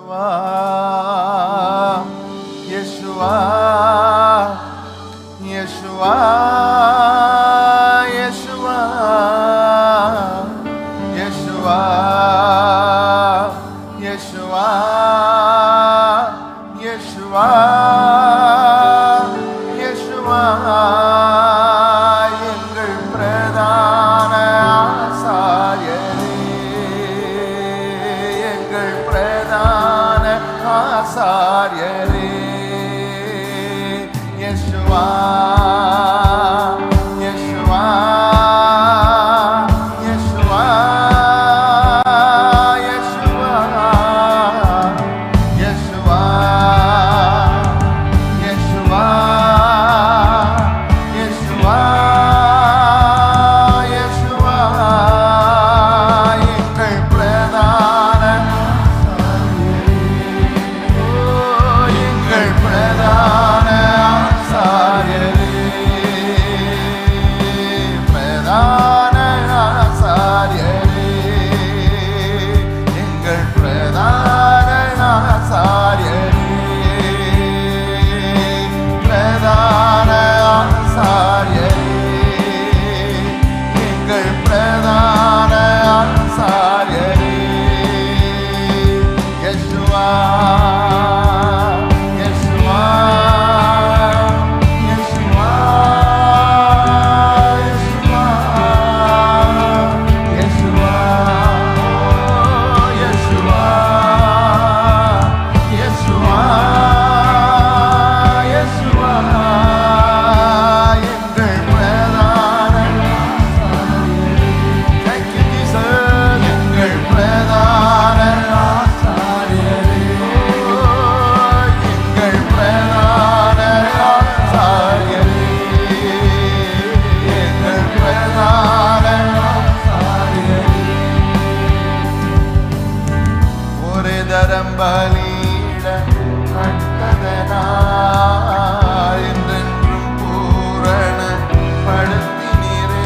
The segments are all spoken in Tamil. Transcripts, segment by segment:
Yeshua, Yeshua, Yeshua, Yeshua, Yeshua, Yeshua, Yeshua, எங்கள் பிரதான ஆசாரியரே, எங்கள் பிரதான ஆசாரியரே, Yeshua, Yeshua, Yeshua, Yeshua, Yeshua, Yeshua, Yeshua, Yeshua, எங்கள் பிரதான எங்கள் பிரதான ஆசாரியரே, பிரதான ஆசாரியரே, எங்கள் பிரதான ஆசாரியரே, பிரதான ஆசாரியரே, எங்கள் பிரதான ஆசாரியரே, Yeshua, Yeshua, Yeshua, Yeshua, Yeshua, Yeshua, Yeshua, Yeshua, எங்கள் பிரதான Thank you, Jesus. எங்கள் பிரதான ஆசாரியரே, எங்கள் பிரதான ஆசாரியரே, எங்கள் பிரதான ஆசாரியரே, ஒரு தரம் பலியிட கட்டதனால் என்றென்றும் பூரணப்படுத்தினீரே,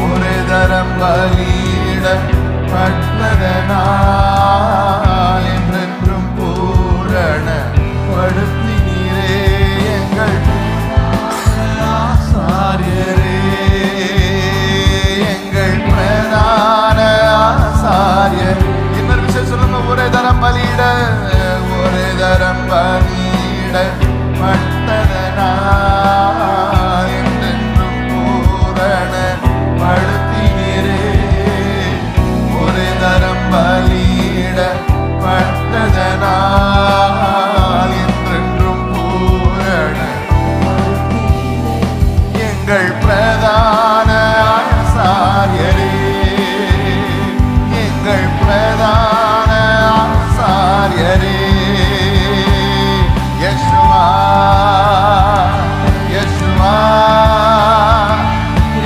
ஒரு தரம் பலியிட பட்டதனால் என்றென்றும் பூரணப்படுத்தினீரே, எங்கள் ஆசாரியரே, எங்கள் பிரதான ஆசாரியரே. இன்னொரு விஷயம் சொல்லுங்க, ஒரு தரம் பலியிட பட்டதனால் என்றென்றும் பூரணப்படுத்தினீரே, ஒரு தரம் பலியிட பட்டதனால் என்றென்றும் பூரண எங்கள் பிரதான ஆசாரியரே, எங்கள் பிரதான ஆசாரியரே, Yeshua, Yeshua,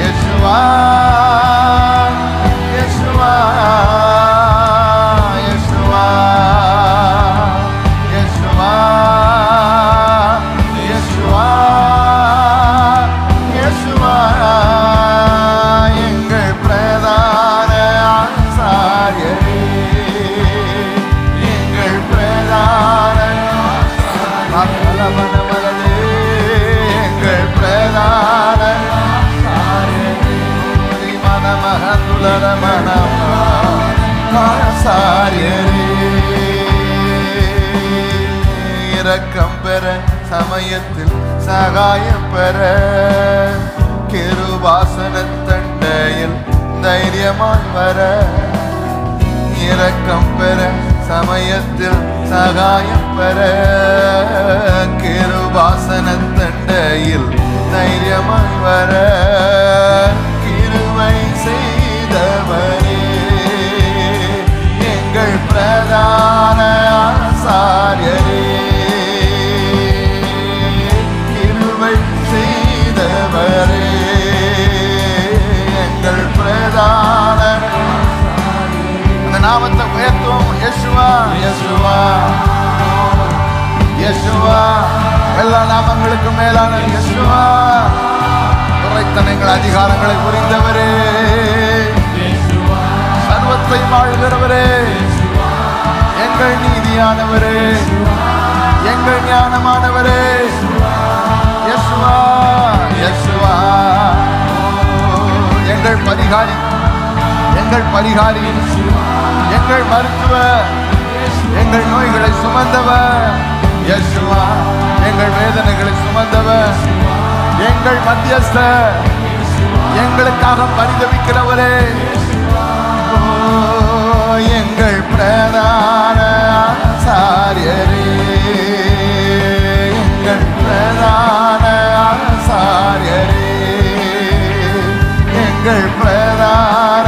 Yeshua, Yeshua, Yeshua, Yeshua, Yeshua, Yeshua, எங்கள் பிரதான ஆசாரியரே, எங்கள் பிரதான மகளமனமலதே, எங்கள் பிரதான ஆசாரியரே, மனமகந்துலரமணமா ஆசாரியரே, இரக்கம் பெற சமயத்தில் சகாயம் பெற கிருபாசன தண்டையில் தைரியமாய் வர, இரக்கம் பெற சமயத்தில் சகாயம் பெற கிருபாசன தண்டையில் தைரியமாய் வர, கிருபை செய்தவரே, எங்கள் பிரதான ஆசாரியரே, கிருபை செய்தவரே, எங்கள் பிரதான அந்த நாமத்தை உயர்த்துவோம். யெஷுவா, யெஷுவா, யெஷுவா, எல்லா நாமங்களுக்கும் மேலான யெஷுவா, துரைத்தனங்கள் அதிகாரங்களை புரிந்தவரே, சர்வத்தை வாழ்கிறவரே, எங்கள் நீதியானவரே, எங்கள் ஞானமானவரே, யேசுவா, யேசுவா. எங்கள் பரிகாரி, எங்கள் பரிகாரி, எங்கள் மருத்துவர், எங்கள் நோய்களை சுமந்தவர் யேசுவா. எங்கள் வேதனைகளை சுமந்தவர், எங்கள் மத்தியஸ்தர், எங்களுக்காக பரிதவிக்கிறவரே, எங்கள் பிரதான ஆசாரியரே, எங்கள் பிரதான ஆசாரியரே, எங்கள் பிரதான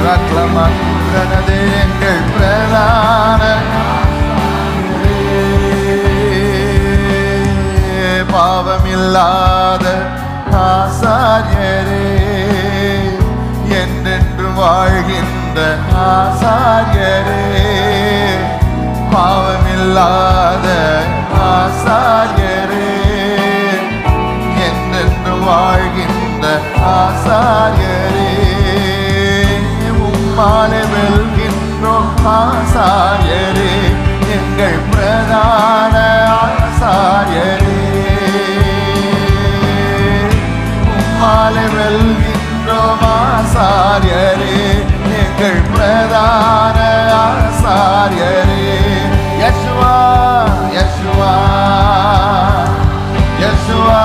ரக்லமன்றனதே, எங்கள் பிரதான பாவமில்லாத ஆசாரியரே, என்றென்று வாழ்கின்ற ஆசாரியரே, பாவமில்லாத ஆசாரியரே, என்றென்று வாழ்கின்ற ஆசாரியரே, உம்மாலே வெல்கின்றோம் ஆசாரியரே, எங்கள் பிரதான ஆசாரியரே, உம்மாலே வெல்கின்றோம் ஆசாரியரே, எங்கள் பிரதான ஆசாரியரே, யேசுவா, யேசுவா, யேசுவா,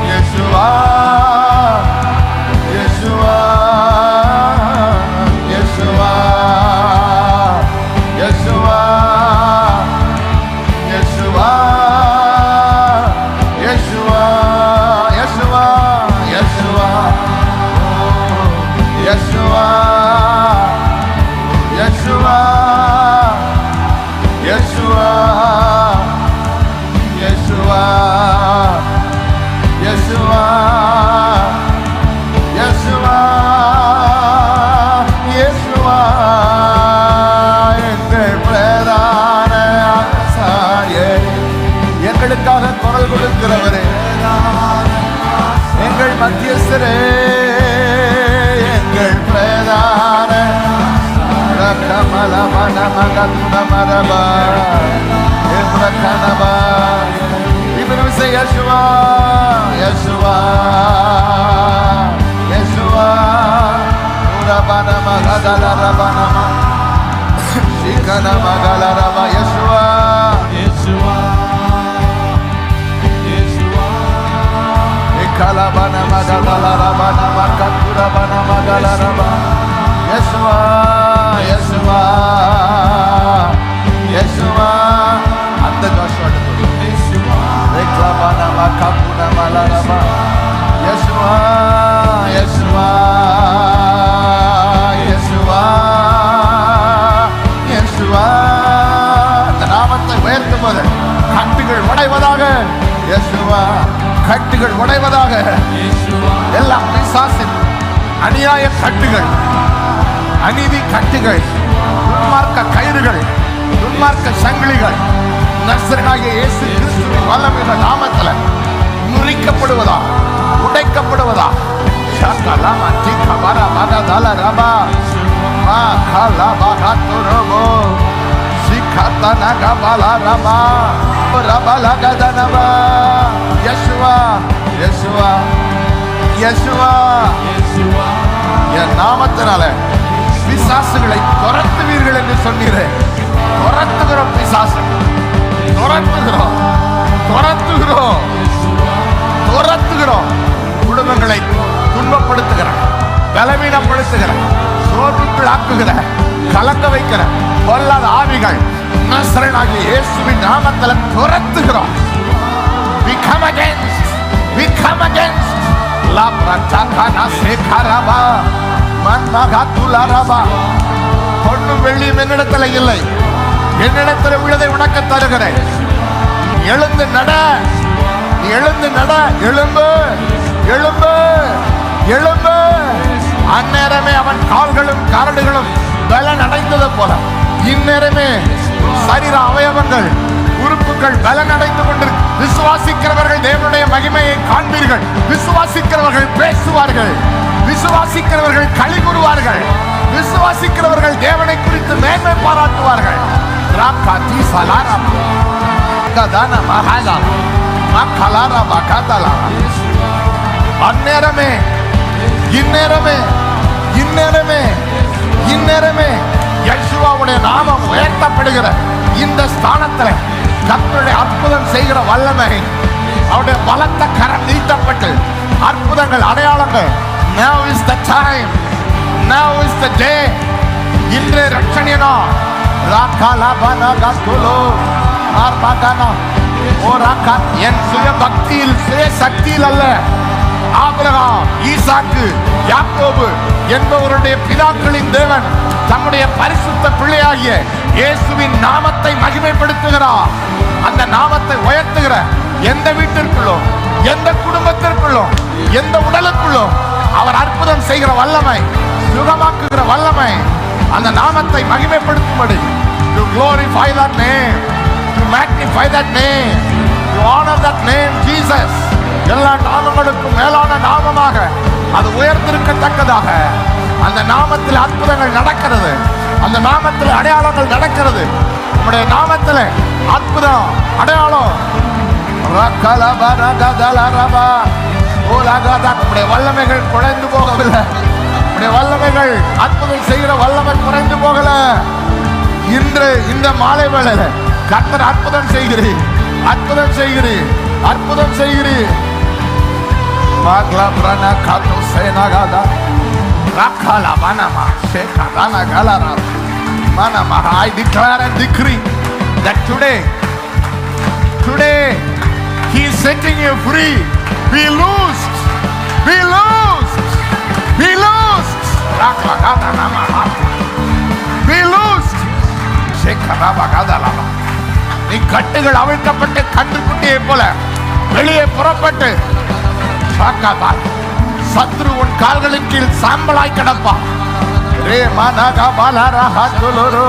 யேசுவா, யேசுவா, யேசுவா, யேசுவா, யேசுவா, யேசுவா, யேசுவா, யேசுவா, யேசுவா, யேசுவா, யேசுவா, யேசுவா, யேசுவா, யேசுவா, யேசுவா, எங்கள் பிரதான ஆசாரியரே, எங்களுக்காக குரல் கொடுக்கிறவரே, எங்கள் மத்தியஸ்தரே, எங்கள் பிரதான ரக்கமல மனமகத்துணமரபா எப்ரகனபா இப்ரவிசை யேசுவா, யேசுவா, யேசுவா, உரபனமகதலரபனம சிகனமகலரப யேசுவா, யேசுவா, யேசுவா, இகலபனமகதலரபனம கத்துரபனமகலரப யேசுவா, யேசுவா, யேசுவா. அந்த ஜோஷுவாட்ட சொல்லு, ரெக்லபனம கப்புனமலரப யேசுவா, யேசுவா, யேசுவா, யேசுவா. இந்த நாமத்தை உயர்த்தும் போது கட்டுகள் உடைவதாக யேசுவா, கட்டுகள் உடைவதாக. எல்லா பிசாசின் அநியாய கட்டுகள், அநீதி கட்டுகள், துன்மார்க்க கயிறுகள், துன்மார்க்க சங்கிலிகள் நசரேயனாகிய இயேசு கிறிஸ்துவின் வல்லமையுள்ள நாமத்தில் முறிக்கப்படுவதா, உடைக்கப்படுவதா. ஷகலம திகபர மகதலரபா மா கலபகதுரபோ சிகதனகபலரபா ரபலகதனபா யேசுவா, யேசுவா, யேசுவா, யேசுவா. என் நாமத்தினால பிசாசுகளை துரத்துவீர்கள் என்று சொன்னீரே, துரத்துகிறோம் பிசாசு, துரத்துகிறோம், துரத்துகிறோம், துரத்துகிறோம். குடும்பங்களை துன்பப்படுத்துகிற, பலவீனப்படுத்துகிற, சோர்வுக்குள் ஆக்குகிற, கலங்க வைக்கிற பொல்லாத ஆவிகள் நசரேயனாகிய இயேசுவின் நாமத்தில் துரத்துகிறோம். We come against, we come against. La pratakana sekaraba மன்மகத்துலரபா. பொன்னும் வெள்ளியும் என்னிடத்தில் இல்லை, என்னிடத்தில் உள்ளதை உனக்கு தருகிறேன். எழுந்து நட, எழுந்து நட, எழும்பு, எழும்பு, எழும்பு. அந்நேரமே அவன் கால்களும் கரடுகளும் பலன் அடைந்தது போல இந்நேரமே சரீர அவயவங்கள் உறுப்புகள் பலன் அடைந்து கொண்டு விசுவாசிக்கிறவர்கள் தேவனுடைய மகிமையை காண்பீர்கள். விசுவாசிக்கிறவர்கள் பேசுவார்கள், விசுவாசிக்கிறவர்கள் களி கூறுவார்கள். விசுவாசிக்கிறவர்கள் தேவனை குறித்து மேன்மை பாராட்டுவார்கள். ராக்காதி சலாரா கதான மகாலா மக்களாரா பகதலா. அந்நேரமே இந்நேரமே இந்நேரமே இந்நேரமே யெகோவாவுடைய நாமம் உயர்த்தப்படுகிற இந்த ஸ்தானத்தில் கர்த்தருடைய அற்புதம் செய்கிற வல்லமை, அவருடைய பலத்த கரம் நீட்டப்பட்டு அற்புதங்கள் அடையாளங்கள். Now is the time, now is the day. இன்று ரட்சணிய நாள். என் சுய பக்தியில் சுய சக்தியில் அல்ல, ஆபிரகாம், ஈசாக்கு, யாக்கோபு என்பவருடைய பிதாக்களின் தேவன் தம்முடைய பரிசுத்த பிள்ளையாகிய இயேசுவின் நாமத்தை மகிமைப்படுத்துகிறார். அந்த நாமத்தை உயர்த்துகிற எந்த வீட்டிற்குள்ளும், எந்த குடும்பத்திற்குள்ளும், எந்த உடலுக்குள்ளும் அவர் அற்புதம் செய்கிற வல்லமை, சுகமாக்குகிற வல்லமை, அந்த நாமத்தை மகிமைப்படுத்தும்படி, to glorify that name, to magnify that name, to honor that name, Jesus. எல்லா நாமங்களுக்கும் மேலான நாமமாக அது உயர்ந்திருக்கத்தக்கதாக அந்த நாமத்தில் அற்புதங்கள் நடக்கிறது, அந்த நாமத்தில் அடையாளங்கள் நடக்கிறது. நம்முடைய நாமத்தில் அற்புதம் அடையாளம். நம்முடைய வல்லமைகள் குறைந்து போகவில்லை, நம்முடைய வல்லமைகள் அற்புதம் செய்கிற வல்லமை குறைந்து போகல. இன்று இந்த மாலை வேளையில கர்த்தர் அற்புதம் செய்கிறீர், அற்புதம் செய்கிறீர், அற்புதம் செய்கிறீர். I declare and decree that today He is setting you free. Be loosed, be loosed, be loosed, be loosed. நீ கட்டுகள் அவிழ்க்கப்பட்டு கன்றுக்குட்டியை போல வெளியே புறப்பட்டு சத்ரு உன் கால்களின் கீழ் சாம்பலாய் கிடப்பான். ரே மனகா பலரஹா துலுரு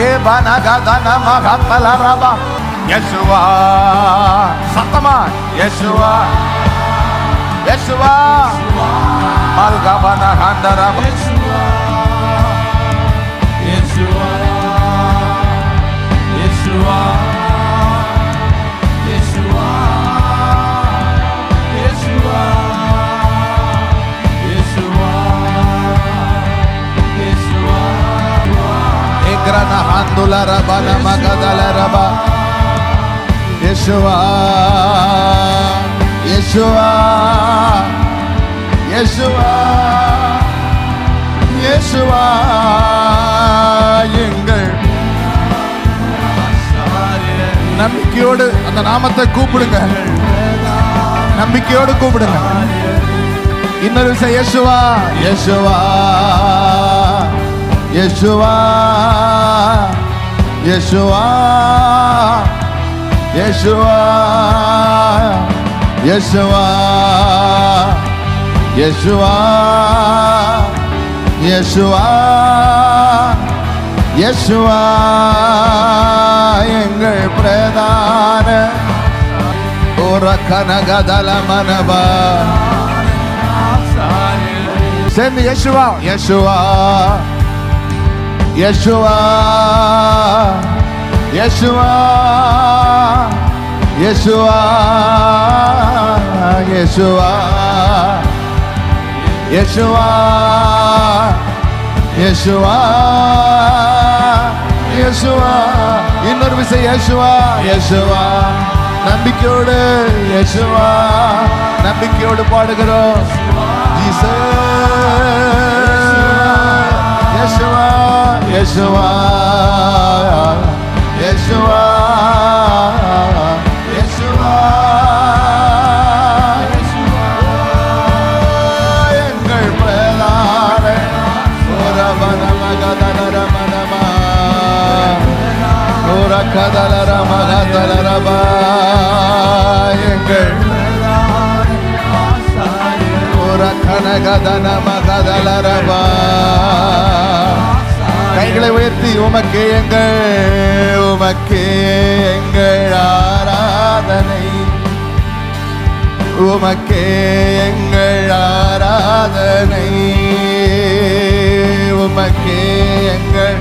ஏ பனகா தனமா கபலரபா. யெகோவா சத்தமா, Jehovah Jehovah மல்கபன ஹந்தரபா. Jehovah Jehovah Egrana handula rabana magadala raba. Yeshua, Yeshua, Yeshua, Yeshua, எங்கள் நம்பிக்கையோடு அந்த நாமத்தை கூப்பிடுங்க, நம்பிக்கையோடு கூப்பிடுங்க. இன்னொரு விஷயம், யெகோவா, யெகோவா, யெகோவா, யெகோவா, யெகோவா, யெகோவா, யெகோவா, யெகோவா, யெகோவா, எங்கள் பிரதான ஓரகனகதல மனபா. சேர்ந்து யெகோவா, யெகோவா, யெகோவா, யெகோவா, யெகோவா, யெகோவா, யெகோவா, யெகோவா, யெகோவா. இன்னொரு விஷயம், யெகோவா, யெகோவா, நம்பிக்கையோடு யெகோவா, நம்பிக்கையோடு பாடுகிறோம். Yeshua, Yeshua, Yeshua, Yeshua, Yeshua, எங்கள் பிரதான ஓரபனமகதலரமனமா ஓரகதலரமகதலரபா. எங்கள் ஓரகனகதனமகதலரபா. கைகளை உயர்த்தி உமக்கே எங்கள், உமக்கே எங்கள் ஆராதனை, உமக்கே எங்கள் ஆராதனை. உமக்கே எங்கள்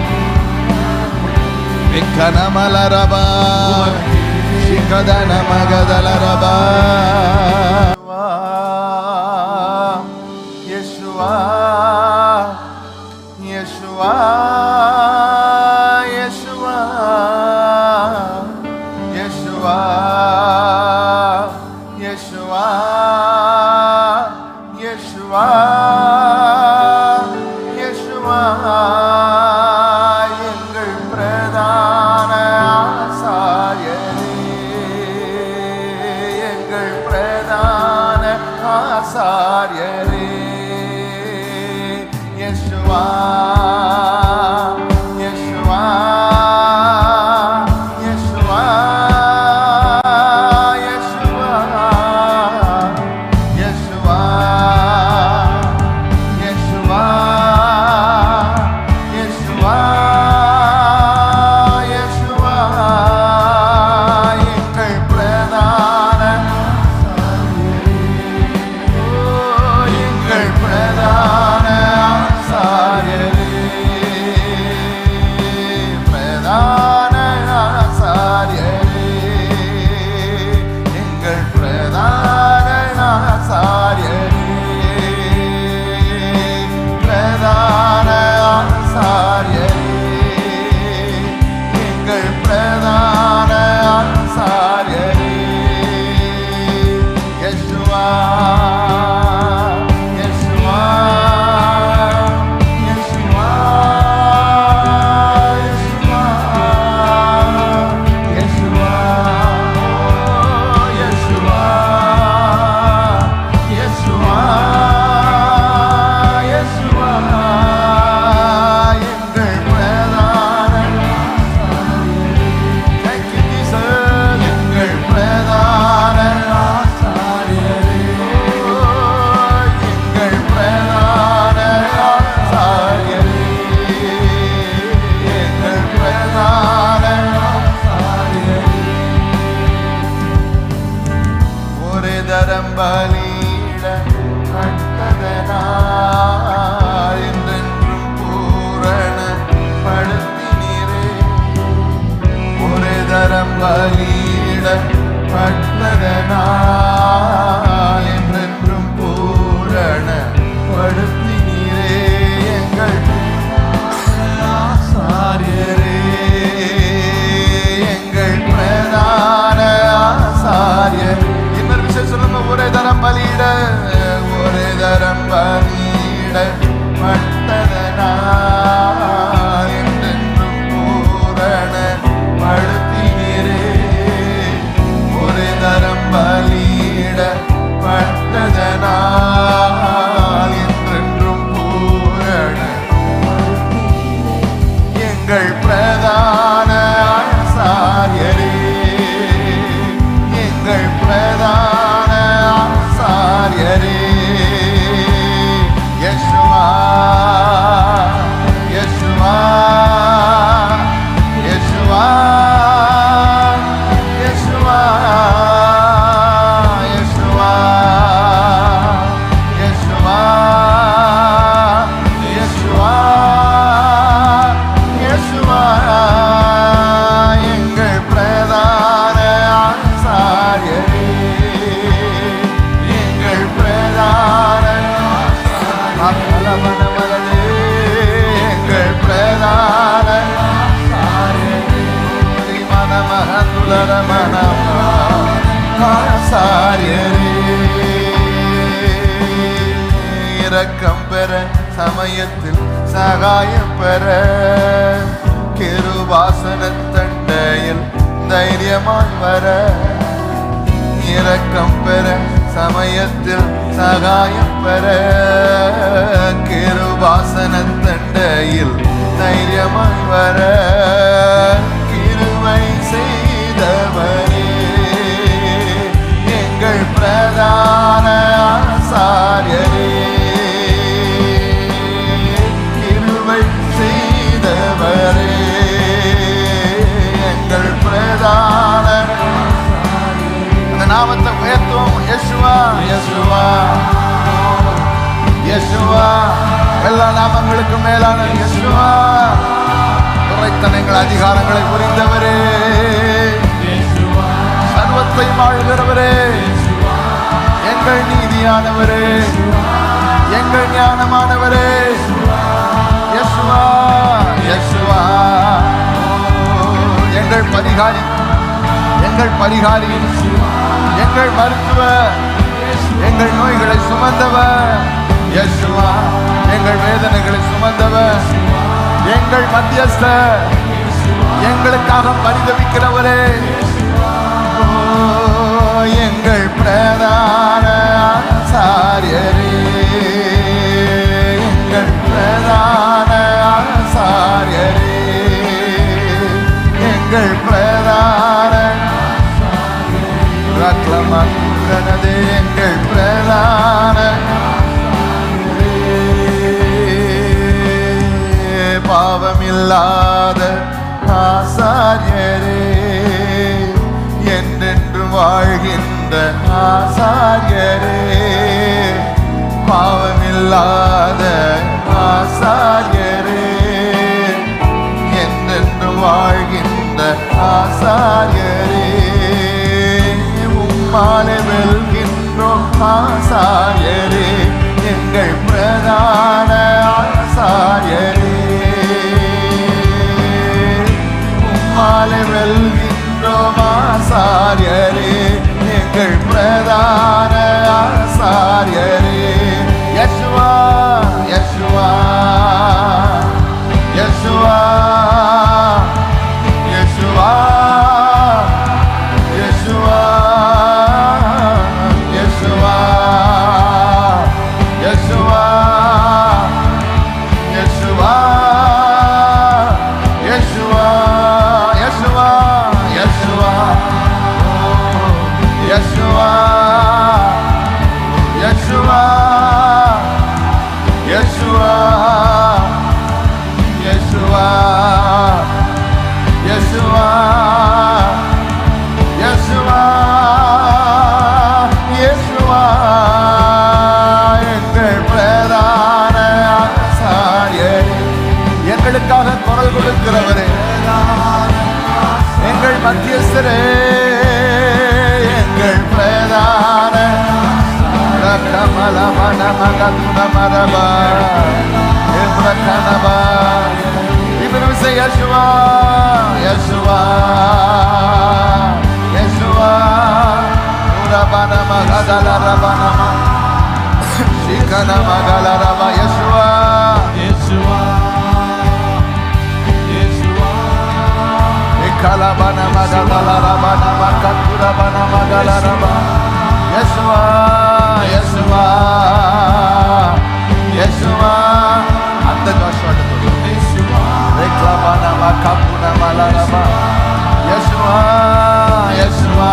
கனமலரபா சிகதன மகதலரபா யேசுவா யேசுவா யேசுவா யேசுவா யேசுவா யேசுவா யேசுவா எங்கள் பிரதான ஆசாரியரே எங்கள் பிரதான ஆசாரியரே யேசுவா யேசுவா யேசுவா யேசுவா யேசுவா யேசுவா யேசுவா யேசுவா எங்கள் பிரதான எங்கள் பிரதான ஆசாரியரே பிரதான ஆசாரியரே எங்கள் பிரதான ஆசாரியரே பிரதான ஆசாரியரே எங்கள் பிரதான ஆசாரியரே யேசுவா யேசுவா யேசுவா யேசுவா யேசுவா யேசுவா யேசுவா யேசுவா எங்கள் பிரதான Thank you, Jesus. எங்கள் பிரதான ஆசாரியரே எங்கள் பிரதான ஆசாரியரே எங்கள் பிரதான ஆசாரியரே ஒரு தரம் பலியிட கட்டதனால் என்றென்றும் பூரண படுத்தினீரே ஒரு தரம் பலியிட பட்டதனால் என்றென்றும் பூரண படுத்தினீரே எங்கள் ஆசாரியரே எங்கள் பிரதான ஆசாரியரே இன்னொரு விஷயம் சொல்லுங்க ஒரு தரம் பலியிட பட்டதனால் என்றென்றும் பூரண படுத்தினீரே ஒரு தரம் பலியிட பட்டதனால் என்றென்றும் பூரண எங்கள் பிரதான ஆசாரியரே எங்கள் பிரதான ஆசாரியரே யேசுவா யேசுவா யேசுவா யேசுவா யேசுவா யேசுவா யேசுவா யேசுவா எங்கள் பிரதான ஆசாரியரே எங்கள் பிரதான ஆசாரியரே எங்கள் பிரதான ஆசாரியரே மனமகந்துலர ஆசாரியரே இரக்கம் பெற சமயத்தில் சகாயம் பெற கிருபாசன தண்டையில் தைரியமாய் வர இரக்கம் பெற சமயத்தில் சகாயம் பெற கிருபாசன தண்டையில் தைரியமாய் வர கிருபை செய்தவரே எங்கள் பிரதான ஆசாரியரே கிருபை செய்தவரே எங்கள் பிரதான அந்த நாமத்தை உயர்த்துவோம் யேசுவா யேசுவா யேசுவா எல்லா நாமங்களுக்கும் மேலான இயேசுவா, துரைத்தனங்கள் அதிகாரங்களை புரிந்தவரே, சர்வத்தை ஆளுகிறவரே, எங்கள் நீதியானவரே, எங்கள் ஞானமானவரே, இயேசுவா, இயேசுவா, எங்கள் பரிகாரி, எங்கள் பரிகாரி, எங்கள் மருத்துவர், எங்கள் நோய்களை சுமந்தவர் இயேசுவா, எங்கள் வேதனைகளை சுமந்தவர், எங்கள் மத்தியஸ்தர், எங்களுக்காக பரிதவிக்கிறவரே, எங்கள் பிரதான ஆசாரியரே, எங்கள் பிரதான ஆசாரியரே, எங்கள் பிரதான ரக்லமன்றனதே, எங்கள் பிரதான பாவமில்லாத ஆசாரியரே, என்றென்று வாழ்கின்ற ஆசாரியரே, பாவமில்லாத ஆசாரியரே, என்றென்று வாழ்கின்ற ஆசாரியரே, உம்மாலே வெல்கின்றோம் ஆசாரியரே, எங்கள் பிரதான ஆசாரியரே, உம்மாலே வெல்கின்றோம் ஆசாரியரே, எங்கள் பிரதான ஆசாரியரே, யேசுவா, யேசுவா, யேசுவா, யேசுவா, யேசுவா, யேசுவா, யேசுவா, யேசுவா, யேசுவா, யேசுவா, யேசுவா, யேசுவா, யேசுவா, யேசுவா, யேசுவா, யேசுவா, யேசுவா, யேசுவா, எங்கள் பிரதான ஆசாரியரே, எங்களுக்காக குரல் கொடுக்கிறவரே, எங்கள் மத்தியஸ்தரே, எங்கள் பிரதான ரக்கமல மனமகத்துன மரபா எப்ரகனபா இப்னு யேசுவா, யேசுவா, யேசுவா, உரபன மகதல ரபனம சிகன மகல ரப யேசுவா, யேசுவா, யேசுவா, இகலபன மகதல ரபன மகதுரபன மகல ரப யேசுவா, யேசுவா, யேசுவா, அந்த ஜோஷோட யேசுவா, ரெக்லபன மகபுன மலரப யேசுவா, யேசுவா,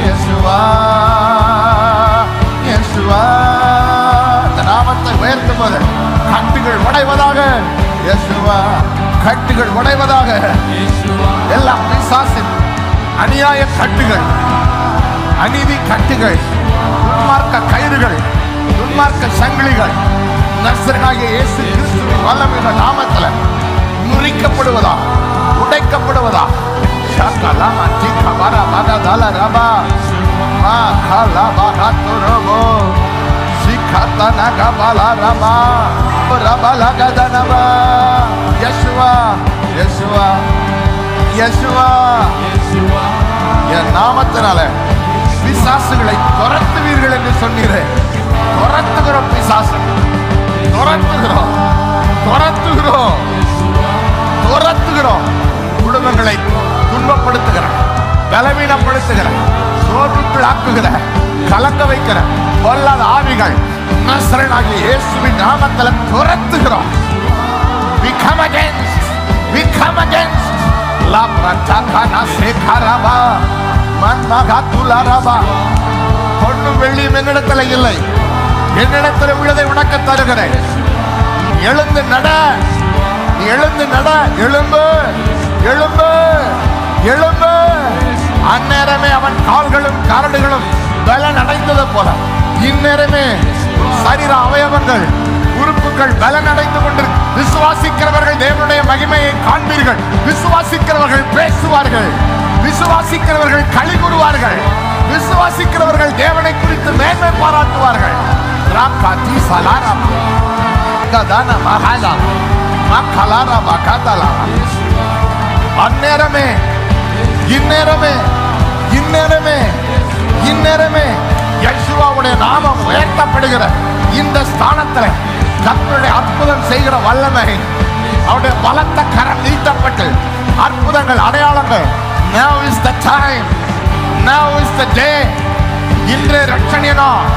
யேசுவா, யேசுவா, இந்த நாமத்தை உயர்த்தும் போது கட்டுகள் உடைவதாக, யேசுவா, கட்டுகள் உடைவதாக, எல்லா பிசாசின் அநியாய கட்டுகள், அநீதி கட்டுகள், துன்மார்க்க கயிறுகள், துன்மார்க்க சங்கிலிகள் நசரேயனாகிய இயேசு கிறிஸ்துவின் வல்லமையுள்ள நாமத்தில் முறிக்கப்படுவதா, உடைக்கப்படுவதா, ஷகலமா திகபர மகதல ரபா மா கலபா ஹத்துரபோ சிகதன கபல ரபா ரபல கதனபா யேசுவா, யேசுவா, யேசுவா, யேசுவா, என் நாமத்தினால பிசாசுகளை துரத்துவீர்கள் என்று சொன்னீரே, துரத்துகிறோம், பிசாசு துரத்துகிறோம், துரத்துகிறோம், துரத்துகிறோம், குடும்பங்களை துன்பப்படுத்துகிற, பலவீனப்படுத்துகிற, சோர்வுக்குள் ஆக்குகிற, கலக்க வைக்கிற பொல்லாத ஆவிகள் நசரேயனாகிய இயேசுவின் நாமத்தில் துரத்துகிறோம். We come against, we come against la pratakana sekaraba மன்மகத்துலரபா. பொன்னும் வெள்ளியும் என்னிடத்தில் இல்லை, என்னிடத்தில் உள்ளதை உனக்கு தருகிறேன். எழுந்து நட, எழுந்து நட, எழும்பு, எழும்பு, எழும்பு. அந்நேரமே அவன் கால்களும் கரடுகளும் பலன் அடைந்தது போல இந்நேரமே சரீர அவயவங்கள் உறுப்புகள் பலனடைந்து கொண்டு விசுவாசிக்கிறவர்கள் தேவனுடைய மகிமையை காண்பீர்கள். விசுவாசிக்கிறவர்கள் பேசுவார்கள். விசுவாசிக்கிறவர்கள் களி கூறுவார்கள். விசுவாசிக்கிறவர்கள் தேவனை குறித்து மேன்மை பாராட்டுவார்கள். அந்நேரமே இந்நேரமே இந்நேரமே இந்நேரமே யெகோவாவுடைய நாமம் உயர்த்தப்படுகிற இந்த ஸ்தானத்தில் கர்த்தருடைய அற்புதம் செய்கிற வல்லமை, அவருடைய பலத்த கரம் நீட்டப்பட்டு அற்புதங்கள் அடையாளங்கள். Now is the time, now is the day. இன்றைய ரட்சணிய நாள்.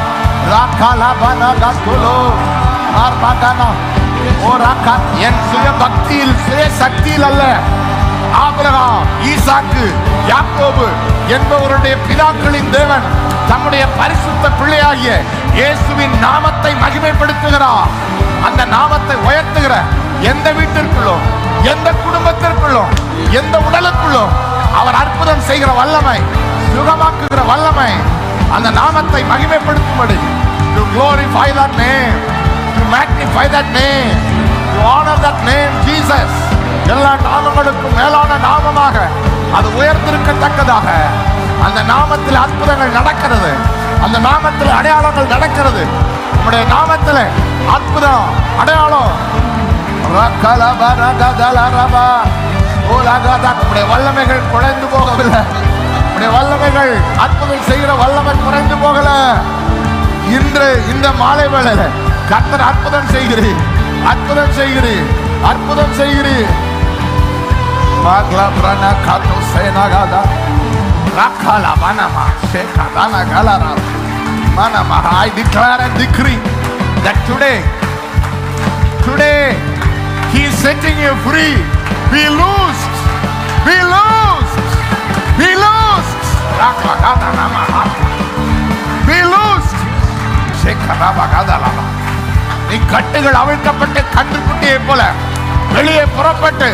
என் சுய பக்தியில் சுய சக்தியில் அல்ல, ஆபிரகாம், ஈசாக்கு, யாக்கோபு என்பவருடைய பிதாக்களின் தேவன் தம்முடைய பரிசுத்த பிள்ளையாகிய இயேசுவின் நாமத்தை மகிமைப்படுத்துகிறார். அந்த நாமத்தை உயர்த்துகிற எந்த வீட்டிற்குள்ளோ, எந்த குடும்பத்திற்குள்ளோ, எந்த உடலுக்குள்ளோ அவர் அற்புதம் செய்கிற வல்லமை, சுகமாக்குகிற வல்லமை, அந்த நாமத்தை மகிமைப்படுத்தும்படி to glorify that name, to magnify that name, to honor that name Jesus. எல்லா நாமங்களுக்கும் மேலான நாமமாக அது உயர்ந்திருக்கத்தக்கதாக அந்த நாமத்தில் அற்புதங்கள் நடக்கிறது. அந்த நாமத்தில் அடையாளங்கள் நடக்கிறது. நம்முடைய நாமத்தில் அற்புதம் அடையாளம். நம்முடைய வல்லமைகள் குறைந்து போகவில்லை. நம்முடைய வல்லமைகள் அற்புதம் செய்கிற வல்லமை குறைந்து போகல. இன்று இந்த மாலை வேளையில கர்த்தர் அற்புதம் செய்கிறீர், அற்புதம் செய்கிறீர், அற்புதம் செய்கிறீர். I declare and decree that today He is setting you free. Be loosed, be loosed, be loosed, be loosed. நீ கட்டுகள் அவிழ்க்கப்பட்டு கன்றுக்குட்டியை போல வெளியே புறப்பட்டு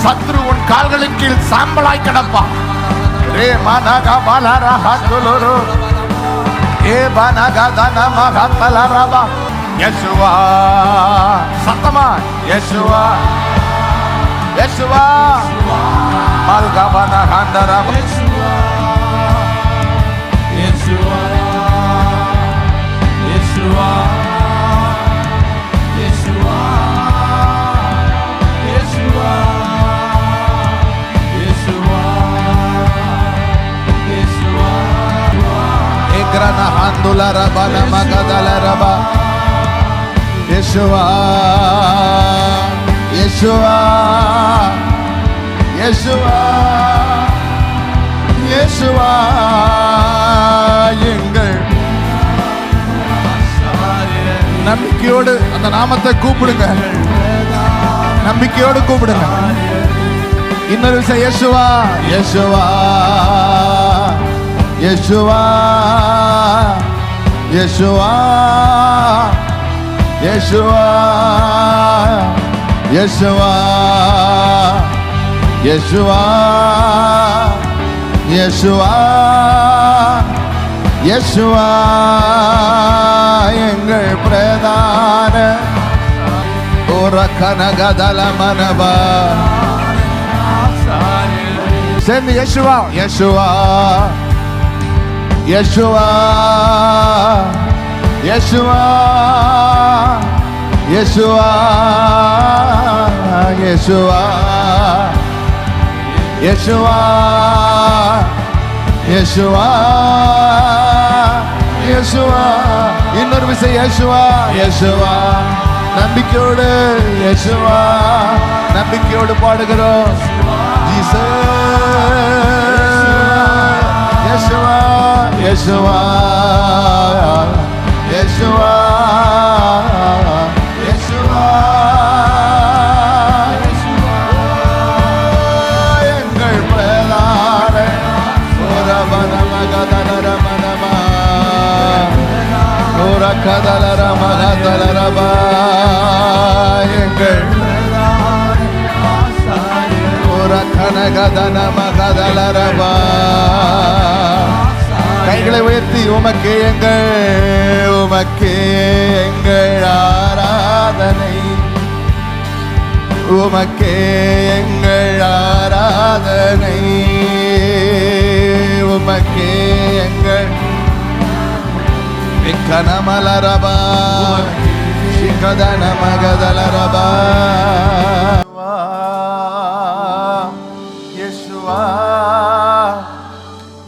சத்ரு உன் கால்களின் கீழ் சாம்பலாய் கிடப்பா. ரே மனகா பலரா ஹத்துலுரு ஏ பனகா தனமா ஹத்தலரபா. யெகோவா சத்தமா Jehovah Jehovah மல்கபன ஹந்தரபா. Jehovah Jehovah Grana handula raba na magadala raba. Yeshua, Yeshua, Yeshua, Yeshua, எங்கள் நம்பிக்கையோடு அந்த நாமத்தை கூப்பிடுங்க. நம்பிக்கையோடு கூப்பிடுங்க. இன்னொரு விஷயம் Jehovah, Jehovah, Yeshua, Yeshua, Yeshua, Yeshua, Yeshua, Yeshua, Yeshua, எங்கள் பிரதான ஓரக்கனகதல மனபா. Send me Yeshua, Yeshua, Yeshua, Yeshua, Yeshua, Yeshua, Yeshua, Yeshua, Yeshua. இன்னொரு விஷயம் Yeshua, Yeshua. நம்பிக்கையோடு Yeshua, நம்பிக்கையோடு பாடுகிறோம். Yeshua, Yeshua, Yeshua, Yeshua, எங்கள் பிரதான ஓரபனமகதலரமனமா ஓரகதலரமகதலரபா. எங்கள் ஓரகனகதனமகதலரபா. கைகளை உயர்த்தி உமக்கே எங்கள் ஆராதனை, உமக்கே எங்கள் ஆராதனை, உமக்கே எங்கள் கனமலரபா சிகதன மகதலரபா. யேசுவா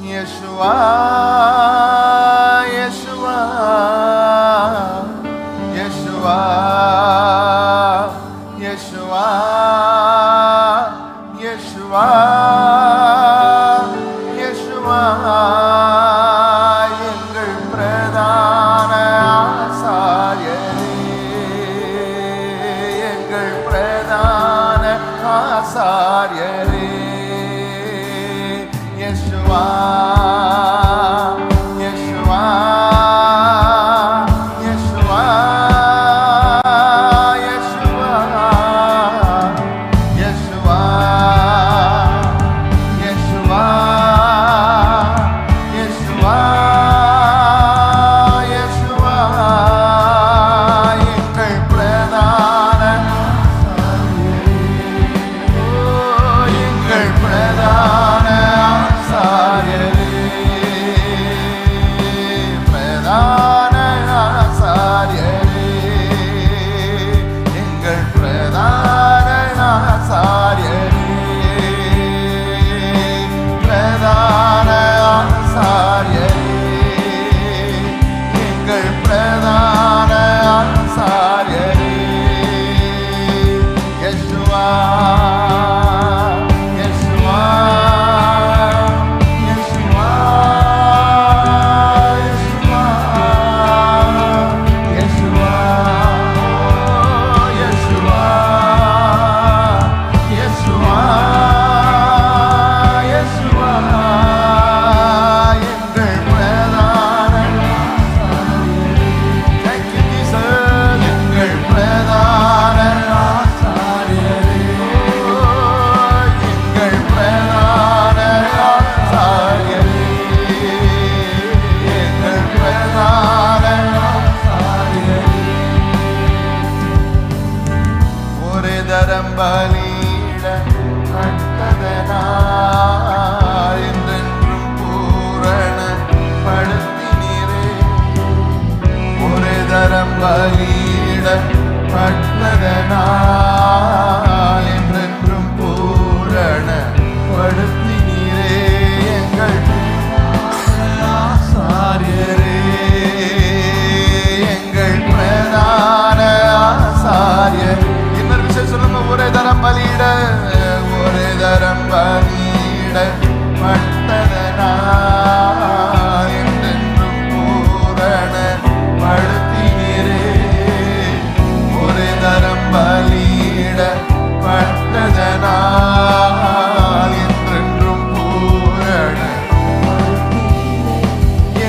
யேசுவா யேசுவா யேசுவா யேசுவா யேசுவா யேசுவா எங்கள் பிரதான ஆசாரியரே, எங்கள் பிரதான ஆசாரியரே. யேசுவா யேசுவா யேசுவா யேசுவா யேசுவா யேசுவா யேசுவா யேசுவா எங்கள் பிரதான எங்கள் பிரதான ஆசாரியரே, பிரதான ஆசாரியரே, எங்கள் பிரதான ஆசாரியரே, பிரதான ஆசாரியரே, எங்கள் பிரதான ஆசாரியரே. யேசுவா யேசுவா யேசுவா யேசுவா யேசுவா யேசுவா யேசுவா யேசுவா எங்கள் பிரதான Thank you, Jesus. எங்கள் பிரதான ஆசாரியரே, எங்கள் பிரதான ஆசாரியரே, எங்கள் பிரதான ஆசாரியரே. ஒரு தரம் பலியிட கட்டதனால் என்றென்றும் பூரண படுத்தினீரே, ஒரு தரம் பலியிட பட்டதனால் என்றென்றும் பூரண படுத்தினீரே. எங்கள் ஆசாரியரே, எங்கள் பிரதான ஆசாரியரே. இன்னொரு விஷயம் சொல்லுங்க, ஒரு தரம் பலியிட பட்டதனால் என்றென்றும் பூரண படுத்தினீரே, ஒரு தரம் பலியிட பட்டதனால் என்றென்றும் பூரண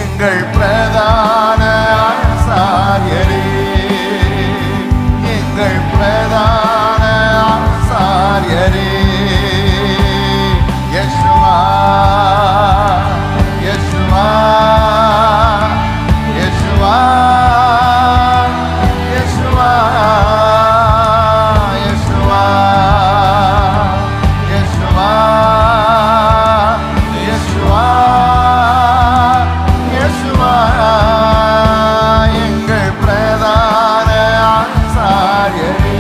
எங்கள் பிரதான ஆசாரியரே, எங்கள் பிரதான ஆசாரியரே. யேசுவா யேசுவா யேசுவா யேசுவா யேசுவா யேசுவா யேசுவா யேசுவா எங்கள் பிரதான ஆசாரியரே,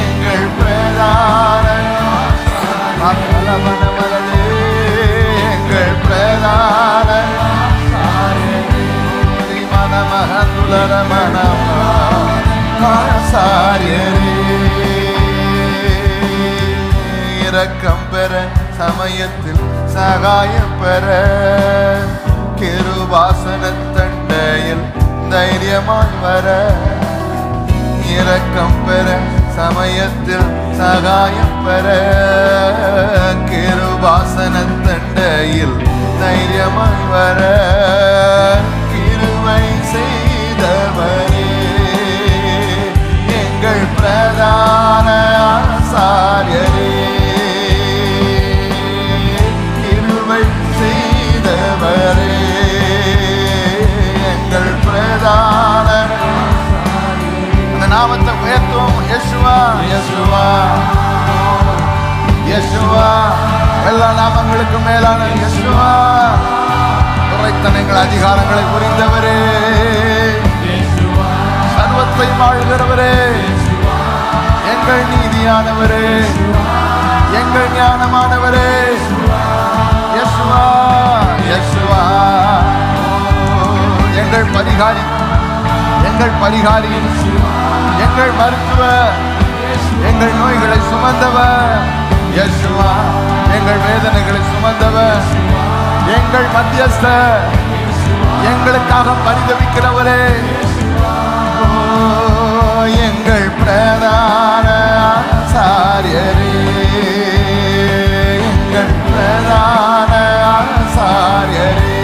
எங்கள் பிரதான மனமலதே, எங்கள் பிரதான ஆசாரியரே, மனமகந்துலர மனம ஆசாரியரே. இரக்கம் பெற சமயத்தில் சகாயம் பெற கிருபாசன தண்டையில் தைரியமாய் வர, இரக்கம் பெற சமயத்தில் சகாயம் பெற கிருபாசன தண்டையில் தைரியமாய் வர, கிருபை செய்தவரே எங்கள் பிரதான ஆசாரியரே, கிருபை செய்தவரே நாமத்தை உயர்த்துவோம். யேசுவா, யேசுவா, யேசுவா, எல்லா நாமங்களுக்கும் மேலான யேசுவா, துரைத்தனங்கள் அதிகாரங்களை புரிந்தவரே, சர்வத்தை வாழ்கிறவரே, எங்கள் நீதியானவரே, எங்கள் ஞானமானவரே, யேசுவா, யேசுவா, எங்கள் பரிகாரி, எங்கள் பரிகாரி, எங்கள் மருத்துவர், எங்கள் நோய்களை சுமந்தவர் யேசுவா, எங்கள் வேதனைகளை சுமந்தவர், எங்கள் மத்தியஸ்தர், எங்களுக்காக பரிதவிக்கிறவரே, எங்கள் பிரதான ஆசாரியரே, எங்கள் பிரதான ஆசாரியரே,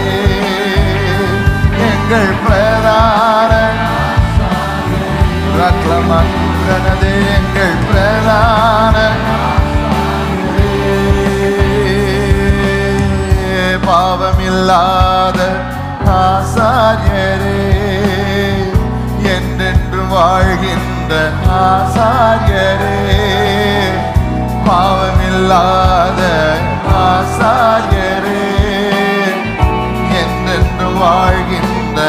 எங்கள் பிரதான ரக்லமன்றனதே, எங்கள் பிரதான பாவமில்லாத ஆசாரியரே, என்றென்று வாழ்கின்ற ஆசாரியரே, பாவமில்லாத ஆசாரியரே, என்றென்று வாழ்கின்ற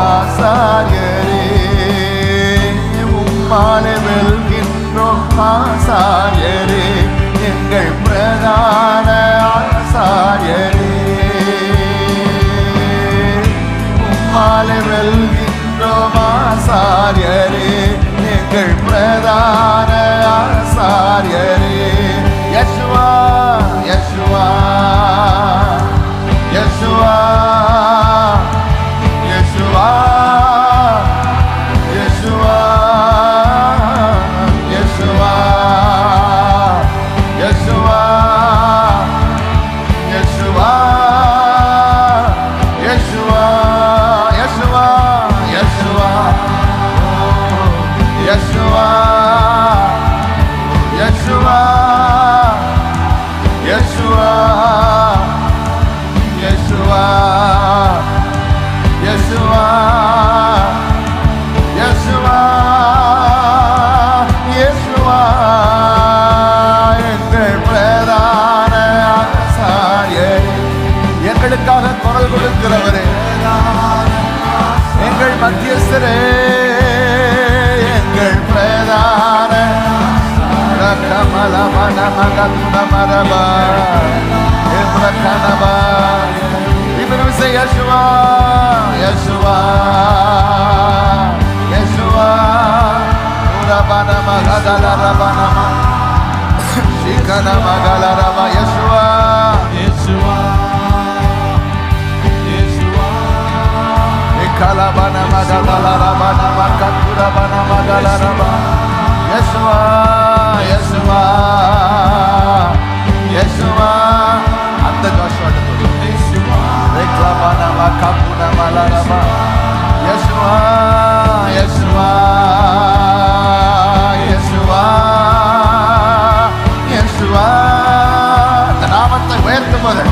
ஆசாரியரே, உம்மாலே வெல்கின்றோம் ஆசாரியரே, எங்கள் பிரதான ஆசாரியரே, உம்மாலே வெல்கின்றோம் ஆசாரியரே, எங்கள் பிரதான ஆசாரியரே, யேசுவா, யேசுவா, யேசுவா, யேசுவா, யேசுவா, யேசுவா, யேசுவா, யேசுவா, யேசுவா, யேசுவா, யேசுவா, யேசுவா, யேசுவா, யேசுவா, யேசுவா, யேசுவா, யேசுவா, யேசுவா, எங்கள் பிரதான ஆசாரியரே, எங்களுக்காக குரல் கொடுக்கிறவரே, எங்கள் மத்தியஸ்தரே, எங்கள் பிரதான யேசுவா, யேசுவா, யேசுவா, ரபனமகதலரபனம சிகனமகலரப, யேசுவா, யேசுவா, யேசுவா, இகலபனமகதலரபனம கத்துரபனமகலரப, யேசுவா, யேசுவா, யேசுவா, அந்த ஜோஷுவாட்ட சொல்லு, ரெக்லபனம கப்புனமலரப, யேசுவா, யேசுவா, யேசுவா, யேசுவா, இந்த நாமத்தை உயர்த்தும் போது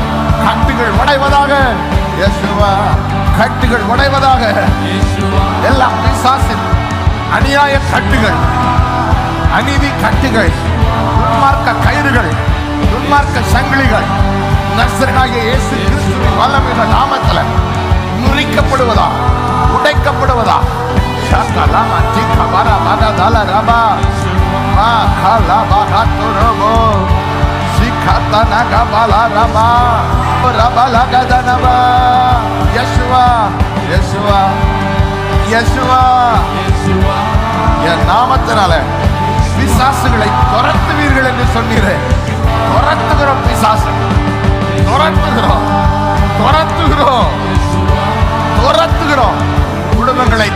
கட்டுகள் உடைவதாக, யேசுவா, கட்டுகள் உடைவதாக, எல்லா பிசாசின் அநியாய கட்டுகள், அநீதி கட்டுகள், துன்மார்க்க கயிறுகள், துன்மார்க்க சங்கிலிகள் நசரேயனாகிய இயேசு கிறிஸ்துவின் வல்லமையுள்ள நாமத்தில் முறிக்கப்படுவதா, உடைக்கப்படுவதா, ஷகலம திகபர பகதலரப மா கலபகதுரபோ சிகதனகபலரப ரபலகதனப, யேசுவா, யேசுவா, யேசுவா, என் நாமத்தினால பிசாசுகளை துரத்துவீர்கள் என்று சொன்னீரே, துரத்துகிறோம், பிசாசு துரத்துகிறோம், துரத்துகிறோம், துரத்துகிறோம், குடும்பங்களை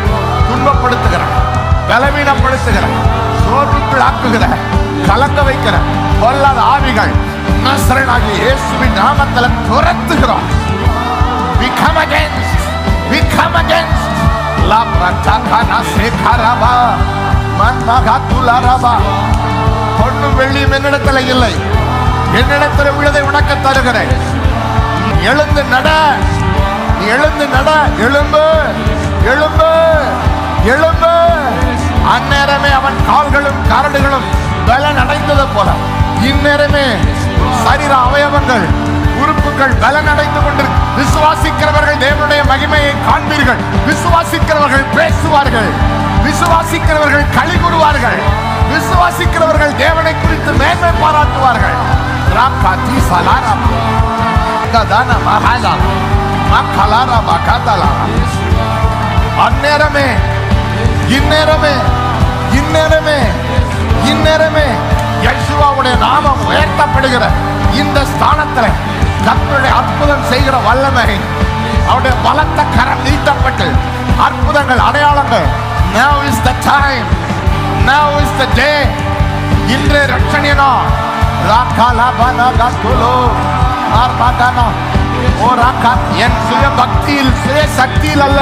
துன்பப்படுத்துகிற, பலவீனப்படுத்துகிற, சோர்வுக்குள் ஆக்குகிற, கலங்க வைக்கிற பொல்லாத ஆவிகள் நசரேயனாகிய இயேசுவின் நாமத்தில் துரத்துகிறோம். We come against, we come against la pratakana sekaraba மன்மகத்துலரபா, பொன்னும் வெள்ளியும் என்னிடத்தில் இல்லை, என்னிடத்தில் உள்ளதை உனக்கு தருகிறேன். எழுந்து நட, எழுந்து நட, எழும்பு, எழும்பு, எழும்பு, அந்நேரமே அவன் கால்களும் கரடுகளும் பலன் அடைந்தது போல இந்நேரமே சரீர அவயவங்கள் உறுப்புகள் பலன் அடைந்து கொண்டு விசுவாசிக்கிறவர்கள் தேவனுடைய மகிமையை காண்பீர்கள். விசுவாசிக்கிறவர்கள் பேசுவார்கள், விசுவாசிக்கிறவர்கள் களி கூறுவார்கள், விசுவாசிக்கிறவர்கள் தேவனை குறித்து மேன்மை பாராட்டுவார்கள். அந்நேரமே இந்நேரமே இந்நேரமே இந்நேரமே யெகோவாவுடைய நாமம் உயர்த்தப்படுகிற இந்த ஸ்தானத்தில் கர்த்தருடைய அற்புதம் செய்கிற வல்லமை, அவருடைய பலத்த கரம் நீட்டப்பட்டு அற்புதங்கள் அடையாளங்கள். Now is the time, now is the day. இன்று ரட்சணியனோ என் சுய பக்தியில் சுய சக்தியில் அல்ல,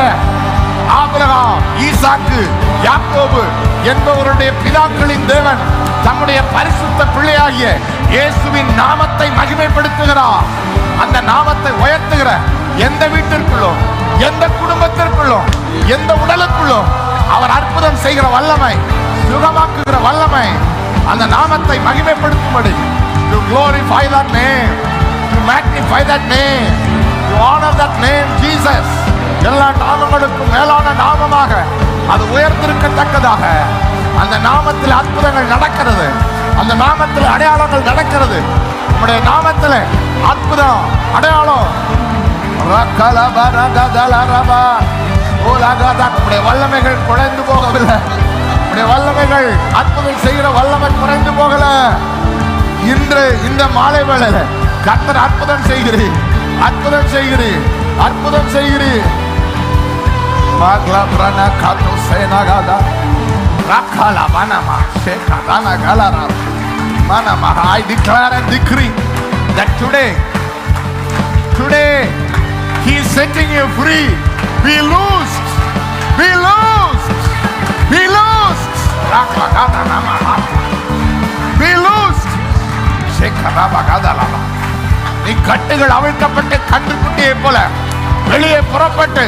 ஆபிரகாம், ஈசாக்கு, யாக்கோபு என்பவருடைய பிதாக்களின் தேவன் தம்முடைய பரிசுத்த பிள்ளையாகிய இயேசுவின் நாமத்தை மகிமைப்படுத்துகிறார். அந்த நாமத்தை உயர்த்துகிற எந்த வீட்டிற்குள்ளோ, எந்த குடும்பத்திற்குள்ளோ, எந்த உடலுக்குள்ளோ அவர் அற்புதம் செய்கிற வல்லமை, சுகமாக்குகிற வல்லமை, அந்த நாமத்தை மகிமைப்படுத்தும்படி to glorify that name, to magnify that name, to honor that name Jesus. எல்லா நாமங்களுக்கும் மேலான நாமமாக அது உயர்ந்திருக்கத்தக்கதாக அந்த நாமத்தில் அற்புதங்கள் நடக்கிறது, அந்த நாமத்தில் அடையாளங்கள் நடக்கிறது. உம்முடைய நாமத்தில் அற்புதம் அடையாளம் உம்முடைய வல்லமைகள் குறைந்து போகவில்லை, உம்முடைய வல்லமைகள் அற்புதம் செய்கிற வல்லமை குறைந்து போகல. இன்று இந்த மாலை வேளையில கர்த்தர் அற்புதம் செய்கிறீர், அற்புதம் செய்கிறீர், அற்புதம் செய்கிறீர். I declare and decree that today he is setting you free. Be loosed, be loosed, be loosed, be loosed. நீ கட்டுகள் அவிழ்க்கப்பட்டு கன்றுக்குட்டியை போல வெளியே புறப்பட்டு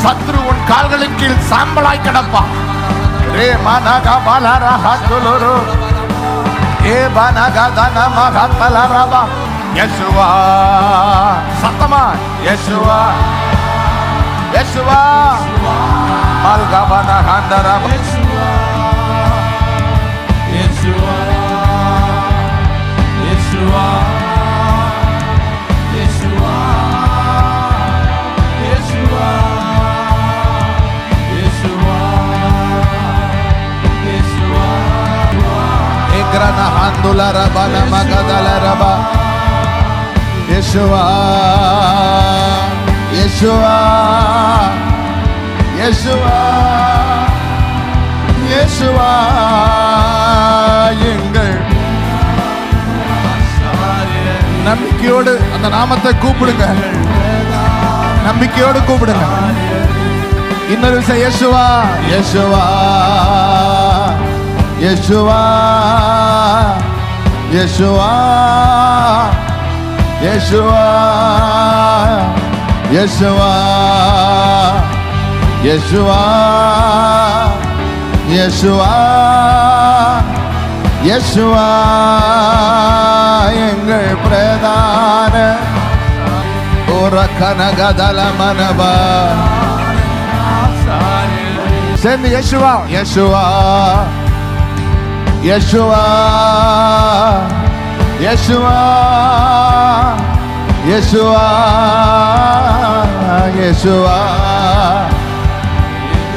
சத்ரு உன் கால்களின் கீழ் சாம்பலாய் கிடப்பான். ரே மனக பலரஹ துலுரு ஏ பனக தனம கத்தலரபா. யெகோவா சத்தமா Jehovah Jehovah மல்கபன ஹந்தரப Jehovah Jehovah Jehovah Egrana handula rabana magadala raba. Yeshua, Yeshua, Yeshua, Yeshua, எங்கள் நம்பிக்கையோடு அந்த நாமத்தை கூப்பிடுங்க, நம்பிக்கையோடு கூப்பிடுங்க. இன்னொரு விஷயம் யெகோவா, யெகோவா, யெகோவா, யெகோவா, யெகோவா, யெகோவா, யெகோவா, யெகோவா, யெகோவா எங்கள் பிரதான ஓரக்கனகதல மனபா. சேர்ந்து யெகோவா, யெகோவா, யெகோவா, யெகோவா, யெகோவா, யெகோவா,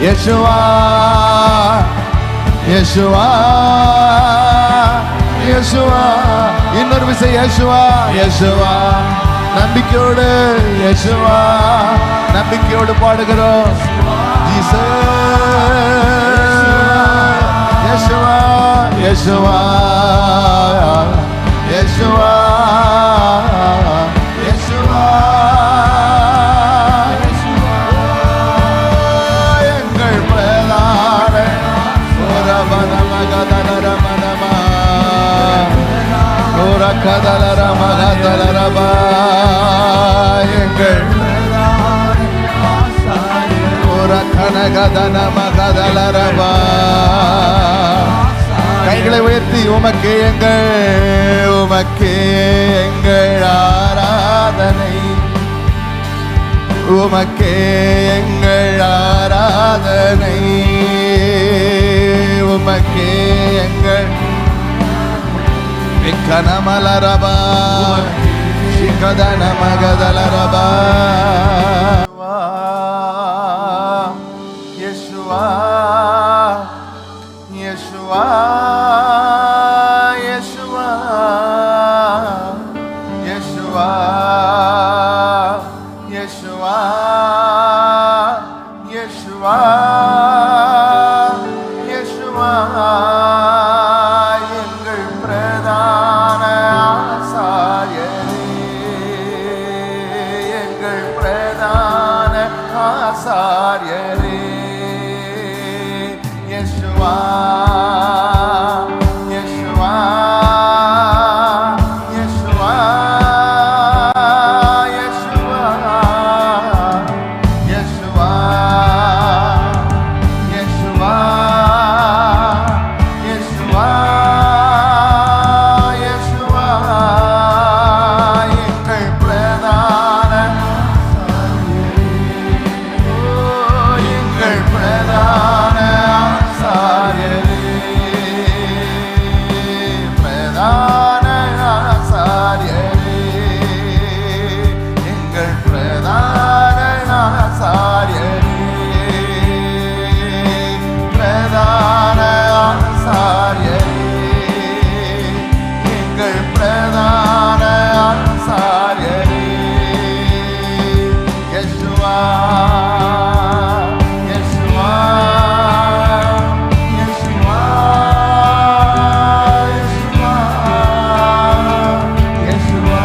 யெகோவா, யெகோவா, யெகோவா. இன்னொரு விஷயம் யெகோவா, யெகோவா, நம்பிக்கையோடு யெகோவா, நம்பிக்கையோடு பாடுகிறோம். Yeshua, Yeshua, Yeshua, Yeshua, Yeshua, எங்கள் பிரதான ஓரபனமகதலரமனமா ஓரகதலரமகதலரபா எங்கள் கனகதன மகதலரபா. கைகளை உயர்த்தி உமக்கே எங்கள் ஆராதனை, உமக்கே எங்கள் ஆராதனை, உமக்கே எங்கள் கனமலரபா சிகதன மகதலரபா. யேசுவா யேசுவா யேசுவா யேசுவா யேசுவா யேசுவா யேசுவா எங்கள் பிரதான ஆசாரியரே, எங்கள் பிரதான ஆசாரியரே. யேசுவா யேசுவா யேசுவா யேசுவா யேசுவா யேசுவா யேசுவா யேசுவா எங்கள் பிரதான எங்கள் பிரதான ஆசாரியரே, பிரதான ஆசாரியரே, எங்கள் பிரதான ஆசாரியரே, பிரதான ஆசாரியரே, எங்கள் பிரதான ஆசாரியரே. யேசுவா யேசுவா யேசுவா யேசுவா யேசுவா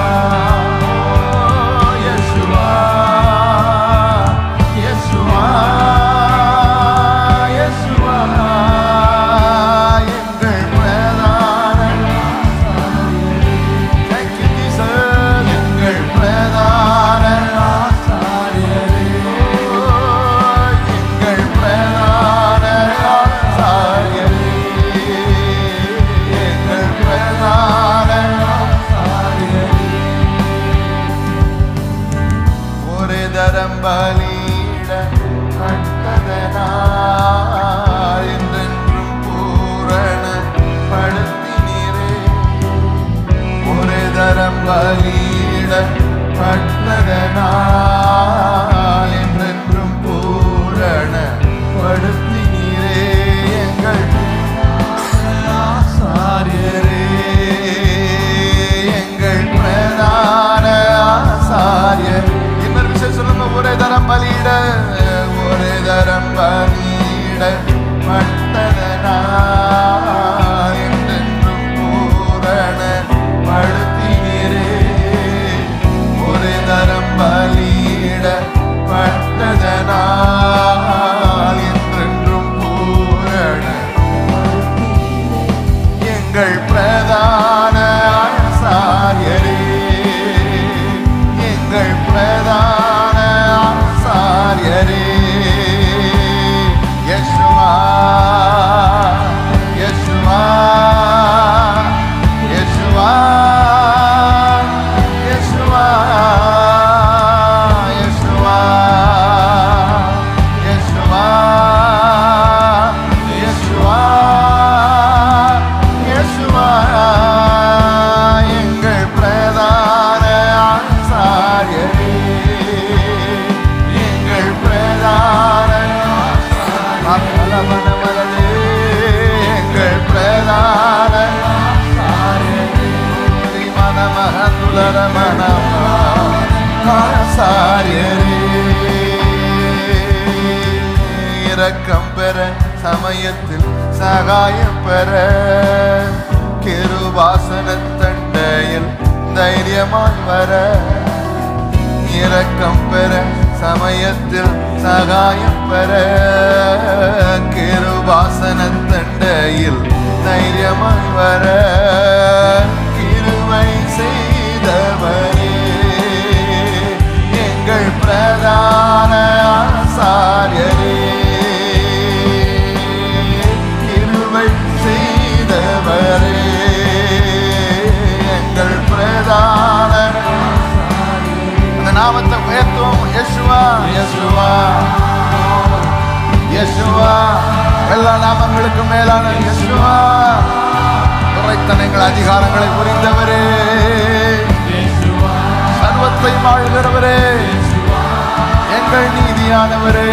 யேசுவா யேசுவா யேசுவா எங்கள் பிரதான Thank you, Jesus. எங்கள் பிரதான ஆசாரியரே, எங்கள் பிரதான ஆசாரியரே, எங்கள் பிரதான ஆசாரியரே. ஒரு தரம் பலியிட கட்டதனால் என்றென்றும் பூரணப்படுத்தினீரே. ஒரு தரம் பலியிட பட்டதனால் என்றென்றும் பூரணப்படுத்தினீரே. எங்கள் ஆசாரியரே, எங்கள் பிரதான ஆசாரியர். இன்னொரு விஷயம் சொல்லுங்க. ஒரு தரம் பலியிட பட்டதனால் என்றென்றும் பூரணப்படுத்தினீரே. ஒரு தரம் பலியிட பட்டதனால் என்றென்றும் பூரண எங்கள் பிரதான ஆசாரியரே, எங்கள் பிரதான ஆசாரியரே. யேசுவா யேசுவா யேசுவா யேசுவா யேசுவா யேசுவா யேசுவா யேசுவா எங்கள் பிரதான ஆசாரியரே, எங்கள் பிரதான மனமனதே, எங்கள் பிரதான ஆசாரியரே, மனமகந்துலர மனமா ஆசாரியரே. இரக்கம் பெற சமயத்தில் சகாயம் பெற கிருபாசன தண்டையில் தைரியமாய் வர. இரக்கம் பெற சமயத்தில் சகாயம் பெற கிருபாசன தண்டையில் தைரியமாய் வர. கிருபை செய்தவரே, எங்கள் பிரதான ஆசாரியரே, எல்லா நாமங்களுக்கும் மேலான இயேசுவா, துரைத்தனங்கள் அதிகாரங்களை புரிந்தவரே, சர்வத்தை ஆளுகிறவரே, எங்கள் நீதியானவரே,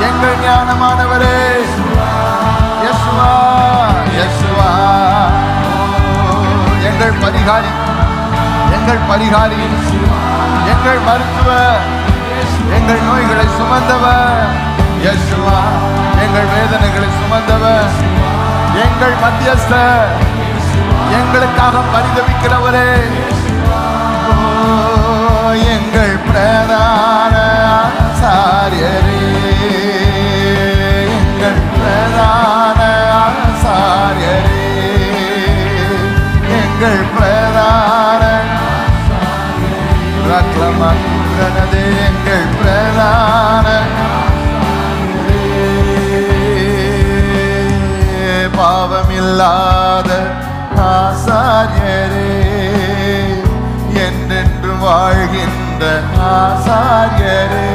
எங்கள் ஞானமானவரே, இயேசுவா இயேசுவா, எங்கள் பரிகாரி, எங்கள் பரிகாரி, எங்கள் மருத்துவர், எங்கள் நோய்களை சுமந்தவர் இயேசுவா, எங்கள் வேதனைகளை சுமந்தவர், எங்கள் மத்தியஸ்தர், எங்களுக்காக பரிதவிக்கிறவரே, எங்கள் பிரதான ஆசாரியரே, எங்கள் பிரதான ஆசாரியரே, எங்கள் பிரதான ரக்லமன்றனதே, எங்கள் பிரதான பாவமில்லாத ஆசாரியரே, என்றென்று வாழ்கின்ற ஆசாரியரே,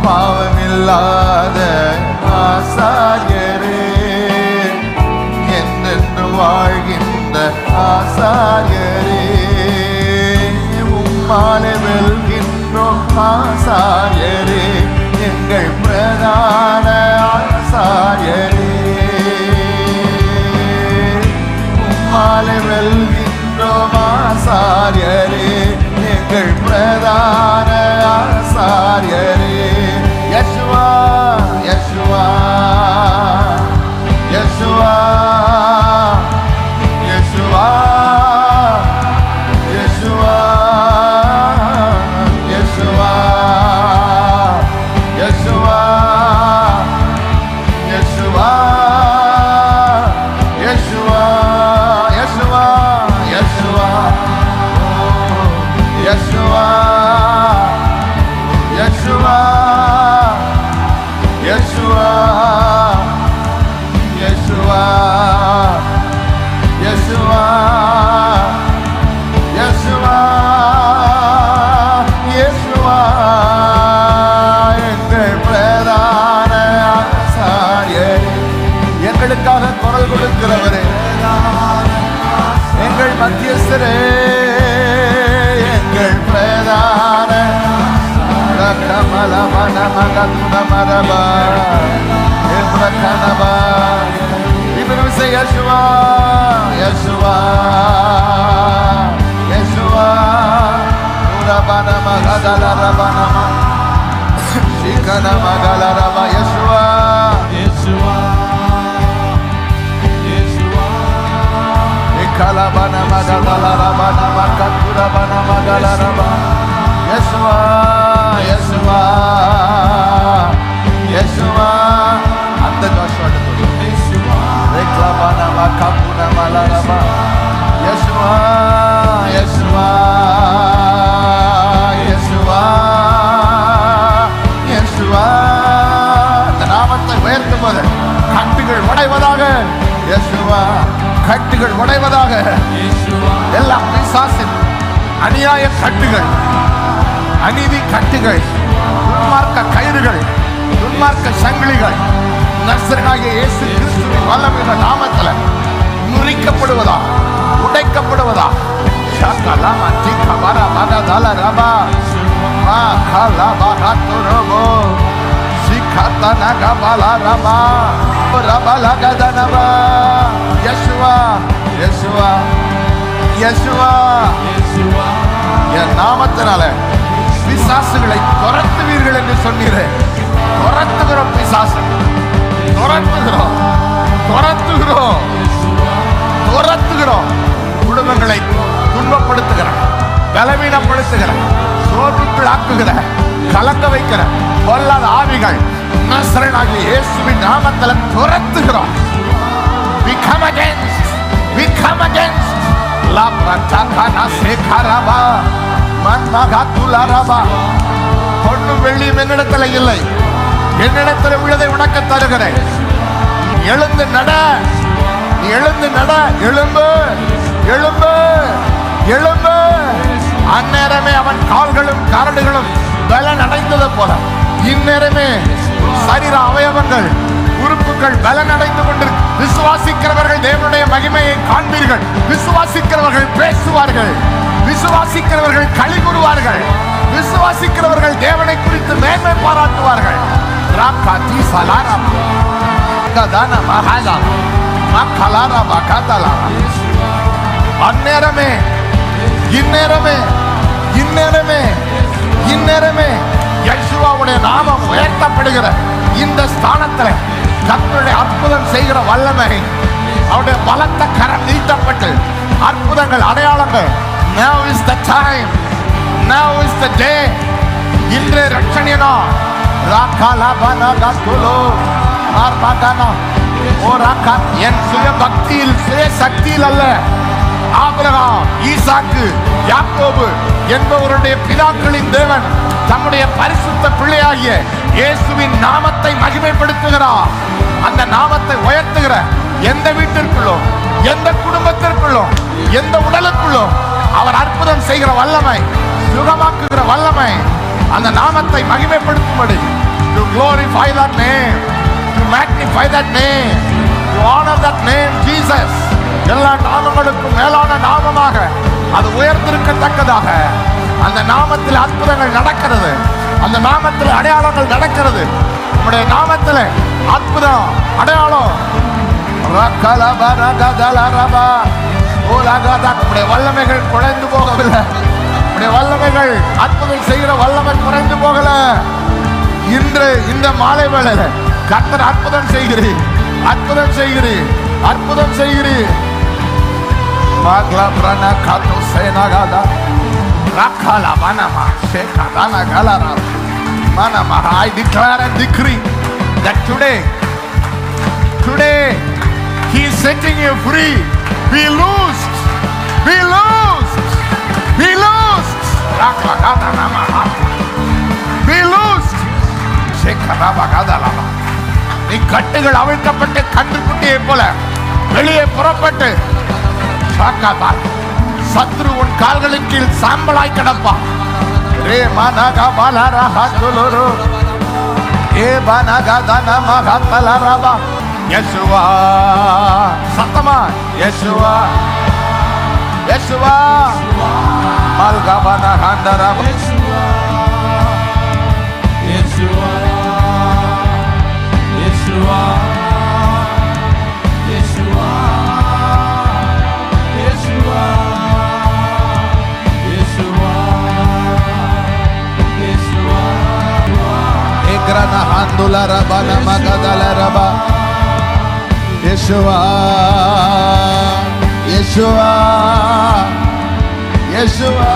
பாவமில்லாத ஆசாரியரே, என்றென்று வாழ்கின்ற ஆசாரியரே, உம்மாலே வெல்கின்றோம் ஆசாரியரே, எங்கள் பிரதான ஆசாரியரே, உம்மாலே வெல்கின்றோம் ஆசாரியரே, எங்கள் பிரதான ஆசாரியரே, யேசுவா யேசுவா யேசுவா யேசுவா யேசுவா யேசுவா யேசுவா யேசுவா யேசுவா யேசுவா யேசுவா யேசுவா யேசுவா யேசுவா யேசுவா யேசுவா யேசுவா யேசுவா, எங்கள் பிரதான ஆசாரியரே, எங்களுக்காக குரல் கொடுக்கிறவரே, எங்கள் மத்தியஸ்தரே, எங்கள் பிரதான கமல மன மகத்துன மரபா கனபா இன்னொரு விசை யேசுவா யேசுவா யேசுவா ரபன மகதல ரபனம சிகன மகல ரப யேசுவா யேசுவா யேசுவா இகலபன மகதல ரபன மகதுரபன மகல ரப யேசுவா யேசுவா யேசுவா, அந்த ஜோஷோட யேசுவா ரெக்லபன மகபுன மலரப யேசுவா யேசுவா யேசுவா யேசுவா, இந்த நாமத்தை உயர்த்தும் போது கட்டுகள் உடைவதாக யேசுவா, கட்டுகள் உடைவதாக, எல்லா பிசாசின் அநியாய கட்டுகள், அநீதி கட்டுகள், துன்மார்க்க கயிறுகள், துன்மார்க்க சங்கிலிகள் நசரேயனாகிய இயேசு கிறிஸ்துவின் வல்லமையுள்ள நாமத்தில் முறிக்கப்படுவதா, உடைக்கப்படுவதா. ஷகலமா திகபர மகதல ரபா மா கலபா ரத்துரோபோ சிகதன கபல ரபா ரபல கதனபா யேசுவா யேசுவா யேசுவா யேசுவா, என் நாமத்தினால பிசாசுகளை துரத்துவீர்கள் என்று சொன்னீரே, துரத்துகிறோம் பிசாசு, துரத்துகிறோம் துரத்துகிறோம் துரத்துகிறோம். குடும்பங்களை துன்பப்படுத்துகிற, பலவீனப்படுத்துகிற, சோர்வுக்குள் ஆக்குகிற, கலக்க வைக்கிற பொல்லாத ஆவிகள் நசரேயனாகிய இயேசுவின் நாமத்தில் துரத்துகிறோம். We come against, we come against la pratakana sekaraba மன்மகத்துலரபா. பொன்னும் வெள்ளியும் என்னிடத்தில் இல்லை, என்னிடத்தில் உள்ளதை உனக்கு தருகிறேன். எழுந்து நட, எழுந்து நட, எழும்பு எழும்பு எழும்பு. அந்நேரமே அவன் கால்களும் கரடுகளும் பலன் அடைந்தது போல இந்நேரமே சரீர அவயவங்கள் உறுப்புகள் பலனடைந்து கொண்டு விசுவாசிக்கிறவர்கள் தேவனுடைய மகிமையை காண்பீர்கள். விசுவாசிக்கிறவர்கள் பேசுவார்கள். விசுவாசிக்கிறவர்கள் களி கூறுவார்கள். விசுவாசிக்கிறவர்கள் தேவனை குறித்து மேன்மை பாராட்டுவார்கள். அந்நேரமே இந்நேரமே இந்நேரமே இந்நேரமே யெகோவாவுடைய நாமம் உயர்த்தப்படுகிற இந்த ஸ்தானத்தில் கர்த்தருடைய அற்புதம் செய்கிற வல்லமை, அவருடைய பலத்த கரம் நீட்டப்பட்டு அற்புதங்கள் அடையாளங்கள். Now is the time. Now is the day. இன்று ரட்சணிய நாள். என் சுய பக்தியில் சுய சக்தியில் அல்ல, ஆபிரகாம், ஈசாக்கு, யாக்கோபு என்பவருடைய பிதாக்களின் தேவன் தம்முடைய பரிசுத்த பிள்ளையாகிய இயேசுவின் நாமத்தை மகிமைப்படுத்துகிறார். அந்த நாமத்தை உயர்த்துகிற எந்த வீட்டிற்குள்ளோ, எந்த குடும்பத்திற்குள்ளோ, எந்த உடலுக்குள்ளோ அவர் அற்புதம் செய்கிற வல்லமை, சுகமாக்குகிற வல்லமை, அந்த நாமத்தை மகிமைப்படுத்தும்படி to glorify that name, to magnify that name, to honor that name Jesus. எல்லா நாமங்களுக்கும் மேலான நாமமாக அது உயர்ந்திருக்கத்தக்கதாக அந்த நாமத்தில் அற்புதங்கள் நடக்கிறது. அந்த நாமத்தில் அடையாளங்கள் நடக்கிறது. நம்முடைய நாமத்தில் அற்புதம் அடையாளம். நம்முடைய வல்லமைகள் குறைந்து போகவில்லை. நம்முடைய வல்லமைகள் அற்புதம் செய்கிற வல்லமை குறைந்து போகல. இன்று இந்த மாலை வேளையில கர்த்தர் அற்புதம் செய்கிறீர், அற்புதம் செய்கிறீர், அற்புதம் செய்கிறீர். I declare and decree that today He is setting you free. Be loosed, be loosed, be loosed, be loosed. நீ கட்டுகள் அவிழ்க்கப்பட்டு கன்றுக்குட்டியை போல வெளியே புறப்பட்டு சத்ரு உன் கால்களின் கீழ் சாம்பலாய் கிடப்பா. ரே மனகா பலரா ஹத்துலுரு ஏ பனகா தனமா ஹத்தலரபா. யெகோவா சத்தமா Jehovah Jehovah மல்கபன ஹந்தரபா. Jehovah Jehovah Jehovah Egrana handula rabana magadala raba. Yeshua, Yeshua, Yeshua,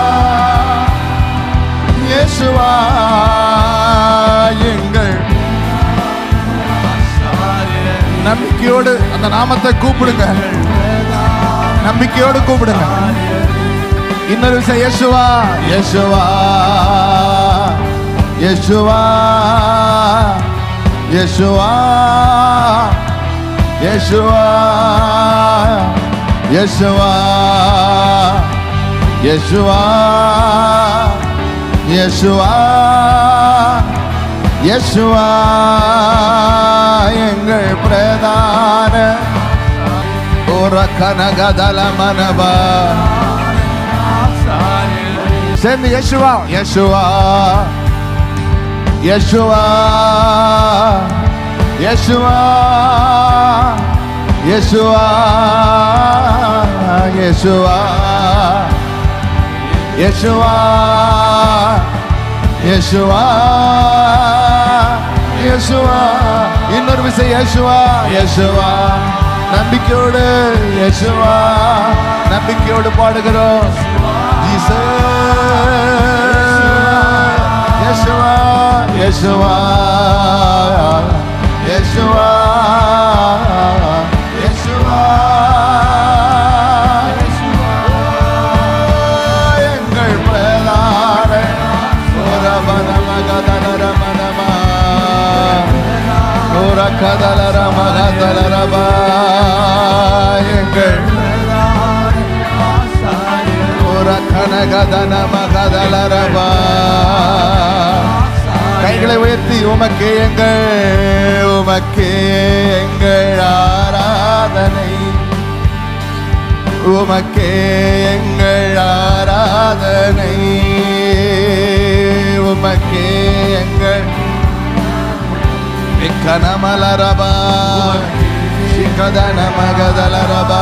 Yeshua, எங்கள் நம்பிக்கையோடு அந்த நாமத்தை கூப்பிடுங்க. நம்பிக்கையோடு கூப்பிடுங்க. இன்னொரு விஷயம் யெகோவா, யெகோவா, யெகோவா, யெகோவா, யெகோவா, யெகோவா, யெகோவா, யெகோவா, யெகோவா எங்கள் பிரதான ஓரகனகதல மனபா. Send me Yeshua, Yeshua, Yeshua, Yeshua, Yeshua, Yeshua, Yeshua, Yeshua, Yeshua. இன்னொரு விஷயம் Yeshua, Yeshua. நம்பிக்கையோடு Yeshua, நம்பிக்கையோடு பாடுகிறோம். Yeshua, Yeshua, Yeshua, Yeshua, எங்கள் பிரதான ஓரபனமகதலரமனமா ஓரகதலரமகதலரபா எங்கள் ஓரகனகதனமகதலரபா கைகளை உயர்த்தி உமக்கே எங்கள் ஆராதனை, உமக்கே எங்கள் ஆராதனை, உமக்கே எங்கள் கனமலரபா சிகதன மகதலரபா.